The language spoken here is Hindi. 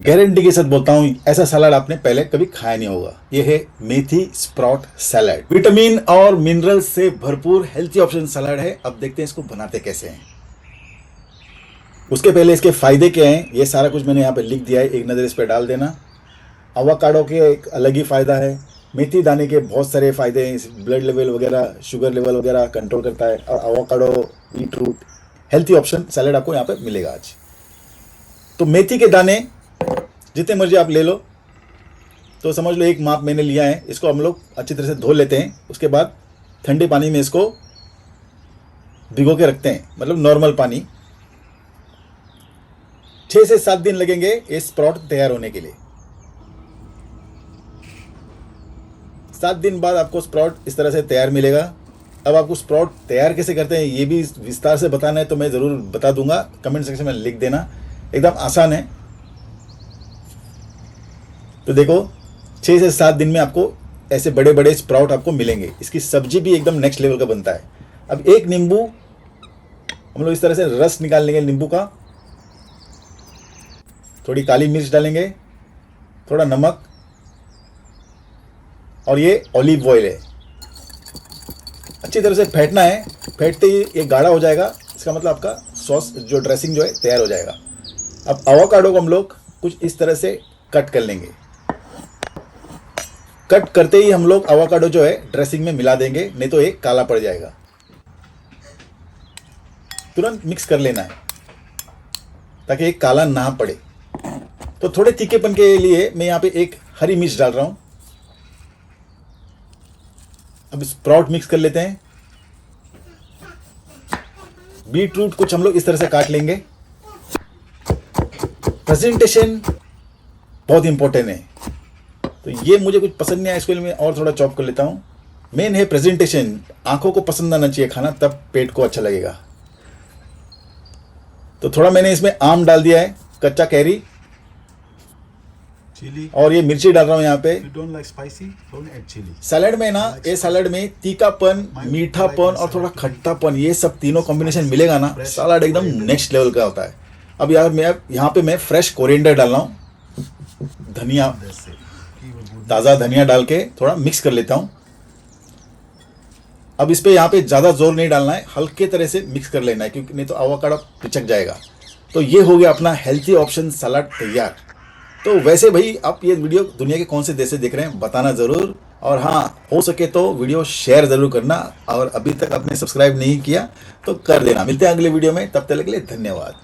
गारंटी के साथ बोलता हूँ ऐसा सलाद आपने पहले कभी खाया नहीं होगा। ये है मेथी स्प्राउट सलाद। विटामिन और मिनरल से भरपूर हेल्थी ऑप्शन सलाद है। अब देखते हैं इसको बनाते कैसे हैं। उसके पहले इसके फायदे क्या हैं ये सारा कुछ मैंने यहाँ पे लिख दिया है, एक नज़र इस पर डाल देना। अवाकाडो के एक अलग ही फ़ायदा है। मेथी दाने के बहुत सारे फ़ायदे हैं, ब्लड लेवल वगैरह, शुगर लेवल वगैरह कंट्रोल करता है। और अवाकाडो, बीटरूट, हेल्थी ऑप्शन सलाद आपको यहाँ पे मिलेगा आज। तो मेथी के दाने जितने मर्जी आप ले लो, तो समझ लो एक माप मैंने लिया है। इसको हम लोग अच्छी तरह से धो लेते हैं। उसके बाद ठंडे पानी में इसको भिगो के रखते हैं, मतलब नॉर्मल पानी। 6 से 7 दिन लगेंगे ये स्प्राउट तैयार होने के लिए। 7 दिन बाद आपको स्प्राउट इस तरह से तैयार मिलेगा। अब आपको स्प्राउट तैयार कैसे करते हैं ये भी विस्तार से बताना है तो मैं ज़रूर बता दूंगा, कमेंट सेक्शन में लिख देना। एकदम आसान है। तो देखो 6 से 7 दिन में आपको ऐसे बड़े बड़े स्प्राउट आपको मिलेंगे। इसकी सब्जी भी एकदम नेक्स्ट लेवल का बनता है। अब एक नींबू हम लोग इस तरह से रस निकाल लेंगे नींबू का। थोड़ी काली मिर्च डालेंगे, थोड़ा नमक, और ये ऑलिव ऑयल है। अच्छी तरह से फेंटना है। फेंटते ही ये गाढ़ा हो जाएगा, इसका मतलब आपका सॉस जो ड्रेसिंग जो है तैयार हो जाएगा। अब एवोकाडो को हम लोग कुछ इस तरह से कट कर लेंगे। कट करते ही हम लोग एवोकाडो जो है ड्रेसिंग में मिला देंगे, नहीं तो ये काला पड़ जाएगा। तुरंत मिक्स कर लेना है ताकि ये काला ना पड़े। तो थोड़े तीखेपन के लिए मैं यहाँ पे एक हरी मिर्च डाल रहा हूं। अब स्प्राउट मिक्स कर लेते हैं। बीटरूट कुछ हम लोग इस तरह से काट लेंगे। प्रेजेंटेशन बहुत इंपॉर्टेंट है, तो ये मुझे कुछ पसंद नहीं आया, इसके लिए मैं और थोड़ा चॉप कर लेता हूँ। मेन है प्रेजेंटेशन। आंखों को पसंद आना चाहिए खाना, तब पेट को अच्छा लगेगा। तो थोड़ा मैंने इसमें आम डाल दिया है, कच्चा कैरी, चिली, और ये मिर्ची डाल रहा हूँ यहाँ पे। you don't like spicy, don't add chili. सलाद में ना, ये सलाद में तीखापन, मीठापन और थोड़ा खट्टापन, ये सब तीनों कॉम्बिनेशन मिलेगा ना, सलाद एकदम नेक्स्ट लेवल का होता है। अब यार मैं यहाँ पे मैं फ्रेश कोरिएंडर डाल रहा हूँ, धनिया, That's it. ताज़ा धनिया डाल के थोड़ा मिक्स कर लेता हूँ। अब इस पे यहाँ पे ज़्यादा जोर नहीं डालना है, हल्के तरह से मिक्स कर लेना है, क्योंकि नहीं तो एवोकाडो पिचक जाएगा। तो ये हो गया अपना हेल्थी ऑप्शन सलाद तैयार। तो वैसे भाई आप ये वीडियो दुनिया के कौन से देश से देख रहे हैं बताना ज़रूर। और हाँ, हो सके तो वीडियो शेयर ज़रूर करना, और अभी तक आपने सब्सक्राइब नहीं किया तो कर देना। मिलते हैं अगले वीडियो में, तब तक के लिए धन्यवाद।